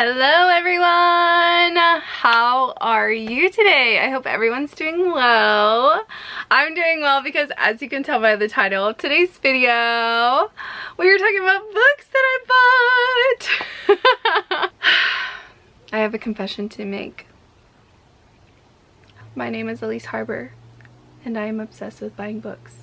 Hello everyone! How are you today? I hope everyone's doing well. I'm doing well because, as you can tell by the title of today's video, we are talking about books that I bought. I have a confession to make. My name is Elise Harbor and I am obsessed with buying books.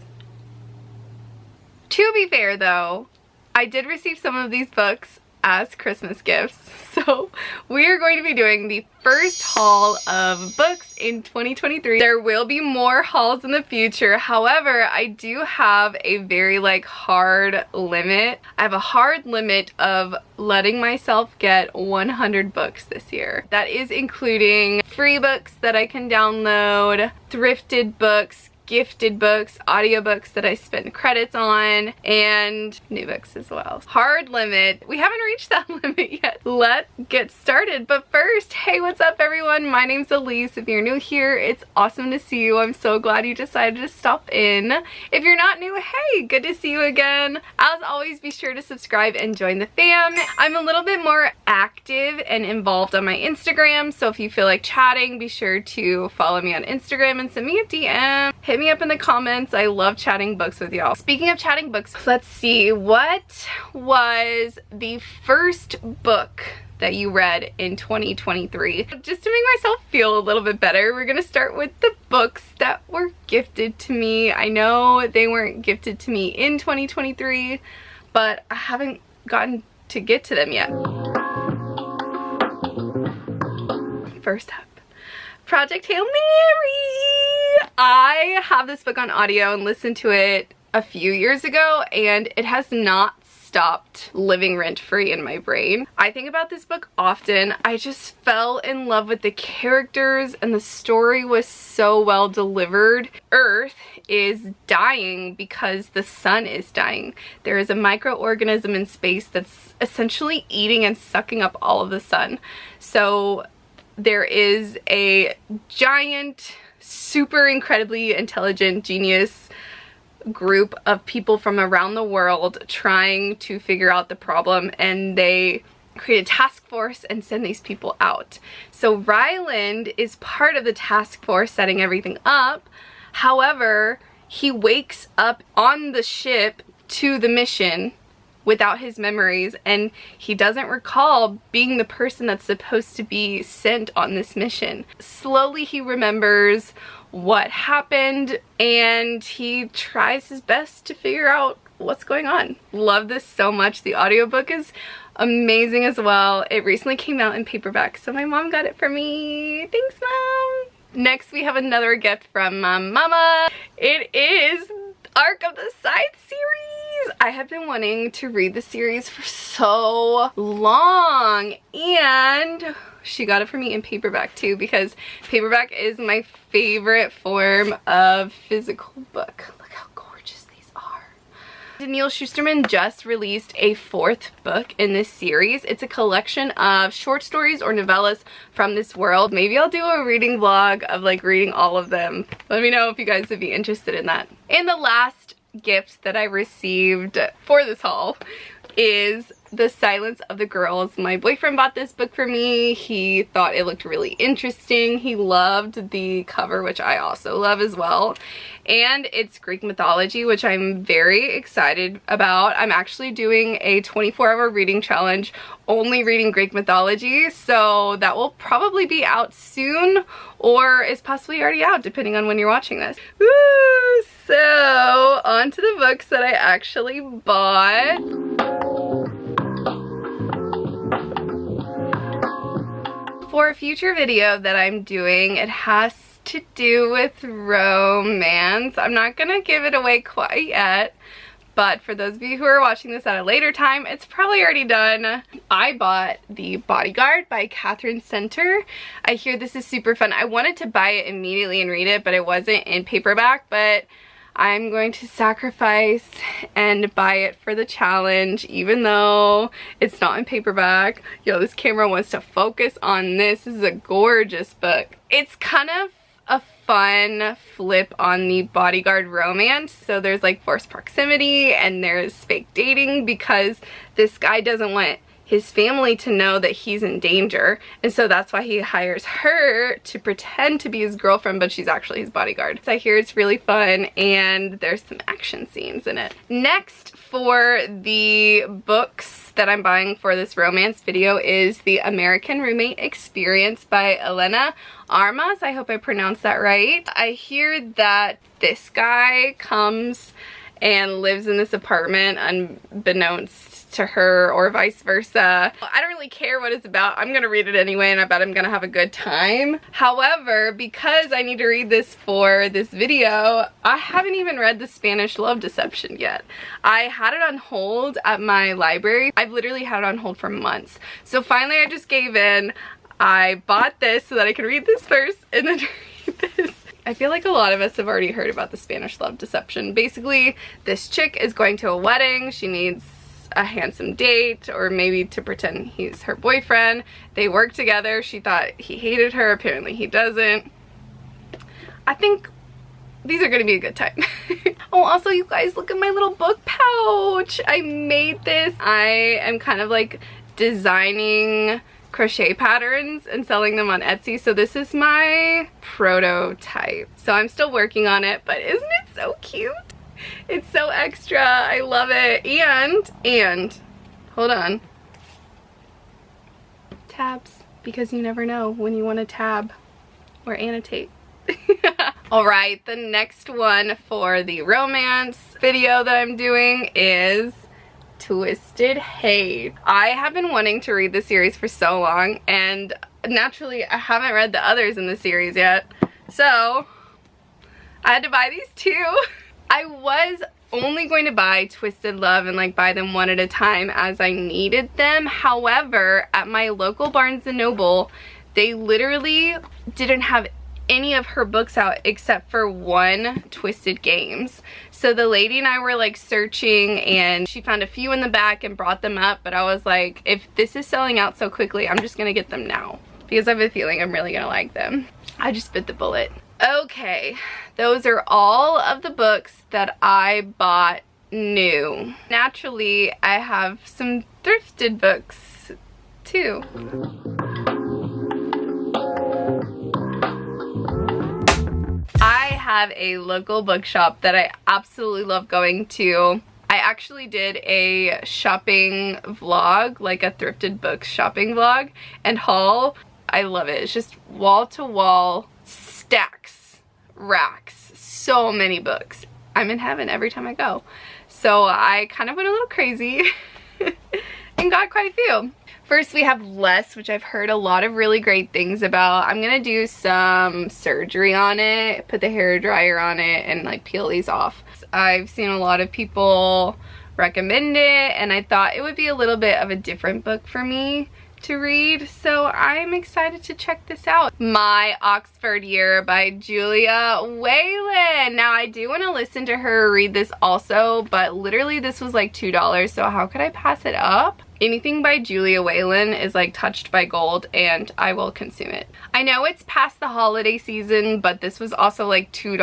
To be fair though, I did receive some of these books as Christmas gifts, so we are going to be doing the first haul of books in 2023. There will be more hauls in the future. However, I do have a very hard limit. I have a hard limit of letting myself get 100 books this year. That is including free books that I can download, thrifted books, gifted books, audiobooks that I spend credits on, and new books as well. Hard limit. We haven't reached that limit yet. Let's get started. But first, hey, what's up everyone? My name's Elise. If you're new here, it's awesome to see you. I'm so glad you decided to stop in. If you're not new, hey, good to see you again. As always, be sure to subscribe and join the fam. I'm a little bit more active and involved on my Instagram, so if you feel like chatting, be sure to follow me on Instagram and send me a DM. Hit me up in the comments. I love chatting books with y'all. Speaking of chatting books, let's see, what was the first book that you read in 2023? Just to make myself feel a little bit better, we're gonna start with the books that were gifted to me. I know they weren't gifted to me in 2023, but I haven't gotten to get to them yet. First up, Project Hail Mary! I have this book on audio and listened to it a few years ago, and it has not stopped living rent-free in my brain. I think about this book often. I just fell in love with the characters, and the story was so well delivered. Earth is dying because the sun is dying. There is a microorganism in space that's essentially eating and sucking up all of the sun. So there is a giant, super incredibly intelligent genius group of people from around the world trying to figure out the problem, and they create a task force and send these people out. So Ryland is part of the task force setting everything up. However, he wakes up on the ship to the mission without his memories, and he doesn't recall being the person that's supposed to be sent on this mission. Slowly he remembers what happened, and he tries his best to figure out what's going on. Love this so much. The audiobook is amazing as well. It recently came out in paperback, so my mom got it for me. Thanks, Mom! Next, we have another gift from my mama. It is Arc of the Scythe series. I have been wanting to read the series for so long, and she got it for me in paperback too, because paperback is my favorite form of physical book. Look how gorgeous these are. Neil Shusterman just released a fourth book in this series. It's a collection of short stories or novellas from this world. Maybe I'll do a reading vlog of reading all of them. Let me know if you guys would be interested in that. And the last gift that I received for this haul is The Silence of the Girls. My boyfriend bought this book for me. He thought it looked really interesting. He loved the cover, which I also love as well. And it's Greek mythology, which I'm very excited about. I'm actually doing a 24-hour reading challenge only reading Greek mythology, so that will probably be out soon, or is possibly already out depending on when you're watching this. Woo! So on to the books that I actually bought. For a future video that I'm doing, it has to do with romance. I'm not gonna give it away quite yet, but for those of you who are watching this at a later time, it's probably already done. I bought The Bodyguard by Catherine Center. I hear this is super fun. I wanted to buy it immediately and read it, but it wasn't in paperback, but I'm going to sacrifice and buy it for the challenge, even though it's not in paperback. Yo, this camera wants to focus on this. This is a gorgeous book. It's kind of a fun flip on the bodyguard romance. So there's forced proximity and there's fake dating because this guy doesn't want his family to know that he's in danger, and so that's why he hires her to pretend to be his girlfriend, but she's actually his bodyguard. So I hear it's really fun, and there's some action scenes in it. Next for the books that I'm buying for this romance video is The American Roommate Experience by Elena Armas. I hope I pronounced that right. I hear that this guy comes and lives in this apartment unbeknownst to her, or vice versa. I don't really care what it's about. I'm gonna read it anyway, and I bet I'm gonna have a good time. However, because I need to read this for this video, I haven't even read The Spanish Love Deception yet. I had it on hold at my library. I've literally had it on hold for months. So finally I just gave in. I bought this so that I could read this first and then read this. I feel like a lot of us have already heard about The Spanish Love Deception. Basically, this chick is going to a wedding. She needs a handsome date, or maybe to pretend he's her boyfriend. They work together. She thought he hated her. Apparently he doesn't. I think these are gonna be a good time. Oh, also you guys, look at my little book pouch. I made this. I am kind of like designing crochet patterns and selling them on Etsy, so this is my prototype. So I'm still working on it, but isn't it so cute? It's so extra. I love it. And hold on, tabs, because you never know when you want to tab or annotate. Alright, the next one for the romance video that I'm doing is Twisted Hate. I have been wanting to read this series for so long, and naturally I haven't read the others in the series yet, so I had to buy these two. I was only going to buy Twisted Love and like buy them one at a time as I needed them. However, at my local Barnes & Noble, they literally didn't have any of her books out except for one, Twisted Games. So the lady and I were like searching, and she found a few in the back and brought them up, but I was like, if this is selling out so quickly, I'm just gonna get them now because I have a feeling I'm really gonna like them. I just bit the bullet. Okay, those are all of the books that I bought new. Naturally, I have some thrifted books too. I have a local bookshop that I absolutely love going to. I actually did a shopping vlog, like a thrifted books shopping vlog and haul. I love it. It's just wall to wall stacks, racks, so many books. I'm in heaven every time I go. So I kind of went a little crazy and got quite a few. First we have Less, which I've heard a lot of really great things about. I'm gonna do some surgery on it, put the hair dryer on it, and like peel these off. I've seen a lot of people recommend it, and I thought it would be a little bit of a different book for me to read, so I'm excited to check this out. My Oxford Year by Julia Whalen. Now I do want to listen to her read this also, but literally this was like $2, so how could I pass it up? Anything by Julia Whalen is like touched by gold, and I will consume it. I know it's past the holiday season, but this was also like $2.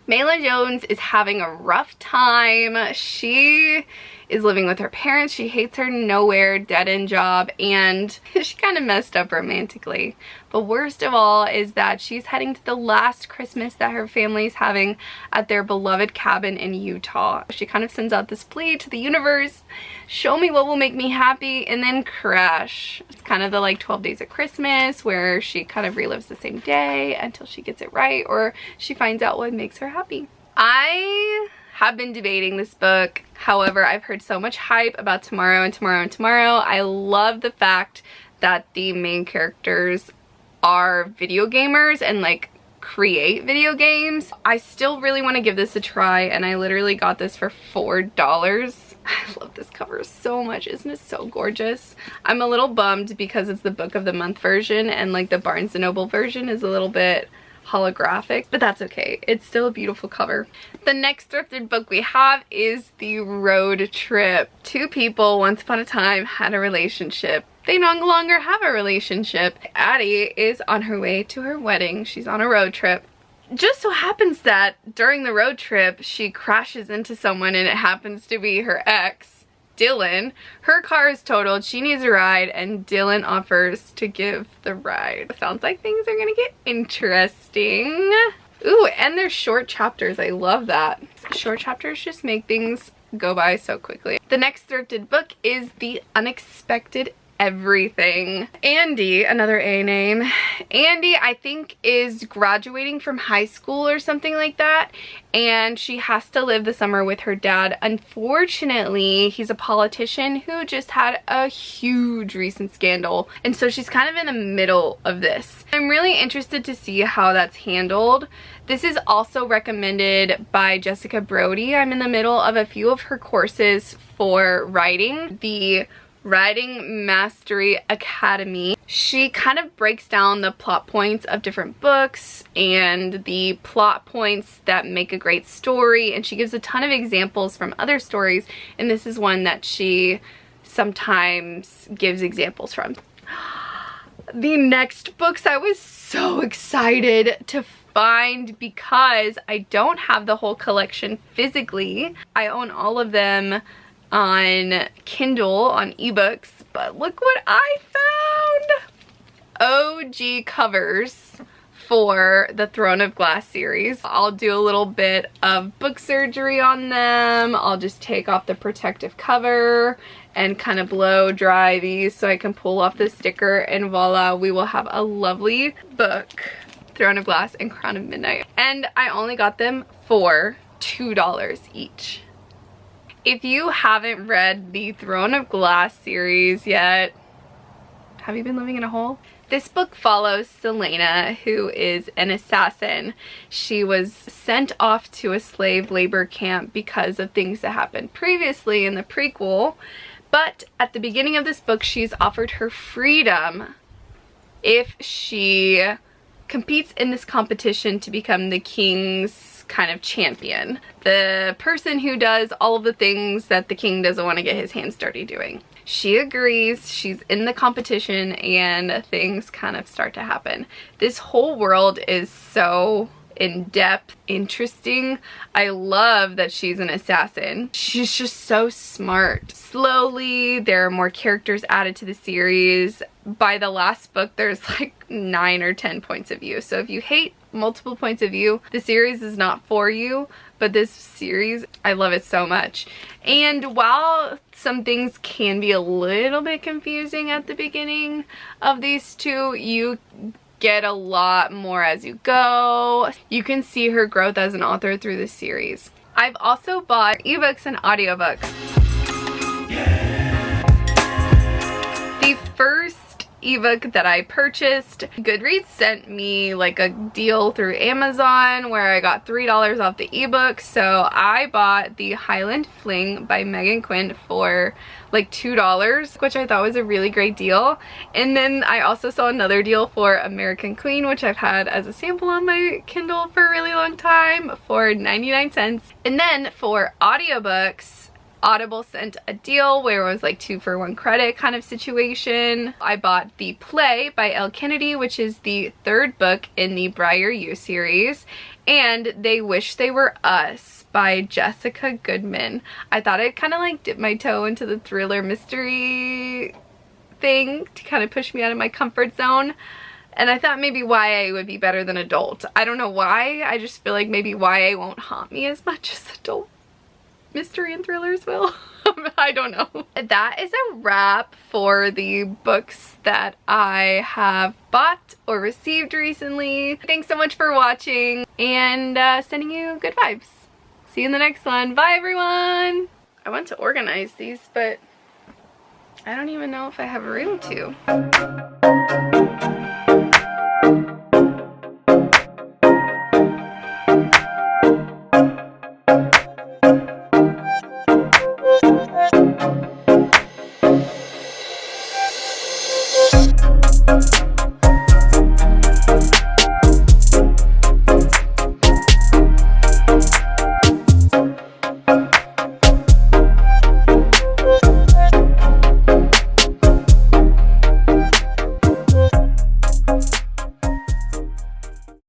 Mayla Jones is having a rough time. She is living with her parents. She hates her nowhere dead-end job, and she kind of messed up romantically. But worst of all is that she's heading to the last Christmas that her family is having at their beloved cabin in Utah. She kind of sends out this plea to the universe, show me what will make me happy, and then crash. It's kind of the like 12 Days of Christmas, where she kind of relives the same day until she gets it right, or she finds out what makes her happy. I have been debating this book. However, I've heard so much hype about Tomorrow and Tomorrow and Tomorrow. I love the fact that the main characters are video gamers and like create video games. I still really want to give this a try, and I literally got this for $4. I love this cover so much. Isn't it so gorgeous? I'm a little bummed because it's the book of the month version, and like the Barnes & Noble version is a little bit holographic, but that's okay. It's still a beautiful cover. The next thrifted book we have is The Road Trip. Two people once upon a time had a relationship. They no longer have a relationship. Addie is on her way to her wedding. She's on a road trip. Just so happens that during the road trip she crashes into someone, and it happens to be her ex. Dylan. Her car is totaled, she needs a ride, and Dylan offers to give the ride. Sounds like things are gonna get interesting. Ooh, and there's short chapters. I love that. Short chapters just make things go by so quickly. The next thrifted book is The Unexpected Everything. Andy, another A name. Andy, I think, is graduating from high school or something like that, and she has to live the summer with her dad. Unfortunately, he's a politician who just had a huge recent scandal, and so she's kind of in the middle of this. I'm really interested to see how that's handled. This is also recommended by Jessica Brody. I'm in the middle of a few of her courses for writing. The Writing Mastery Academy. She kind of breaks down the plot points of different books and the plot points that make a great story, and she gives a ton of examples from other stories, and this is one that she sometimes gives examples from. The next books I was so excited to find because I don't have the whole collection physically. I own all of them on Kindle, on ebooks, but look what I found! OG covers for the Throne of Glass series. I'll do a little bit of book surgery on them. I'll just take off the protective cover and kind of blow dry these so I can pull off the sticker, and voila, we will have a lovely book, Throne of Glass and Crown of Midnight. And I only got them for $2 each. If you haven't read the Throne of Glass series yet, have you been living in a hole? This book follows Selena, who is an assassin. She was sent off to a slave labor camp because of things that happened previously in the prequel. But at the beginning of this book, she's offered her freedom if she competes in this competition to become the king's kind of champion. The person who does all of the things that the king doesn't want to get his hands dirty doing. She agrees, she's in the competition, and things kind of start to happen. This whole world is so in-depth, interesting. I love that she's an assassin. She's just so smart. Slowly, there are more characters added to the series. By the last book, there's like 9 or 10 points of view. So if you hate multiple points of view, the series is not for you, but this series, I love it so much. And while some things can be a little bit confusing at the beginning of these two, you get a lot more as you go. You can see her growth as an author through this series. I've also bought ebooks and audiobooks. The first ebook that I purchased, Goodreads sent me like a deal through Amazon where I got $3 off the ebook, so I bought the Highland Fling by Megan Quinn for like $2, which I thought was a really great deal. And then I also saw another deal for American Queen, which I've had as a sample on my Kindle for a really long time, for 99 cents. And then for audiobooks, Audible sent a deal where it was like 2 for 1 credit kind of situation. I bought The Play by Elle Kennedy, which is the 3rd book in the Briar U series, and They Wish They Were Us by Jessica Goodman. I thought I'd kind of like dip my toe into the thriller mystery thing to kind of push me out of my comfort zone. And I thought maybe YA would be better than adult. I don't know why, I just feel like maybe YA won't haunt me as much as adult mystery and thrillers will. I don't know. That is a wrap for the books that I have bought or received recently. Thanks so much for watching, and sending you good vibes. See you in the next one. Bye everyone! I want to organize these, but I don't even know if I have room to.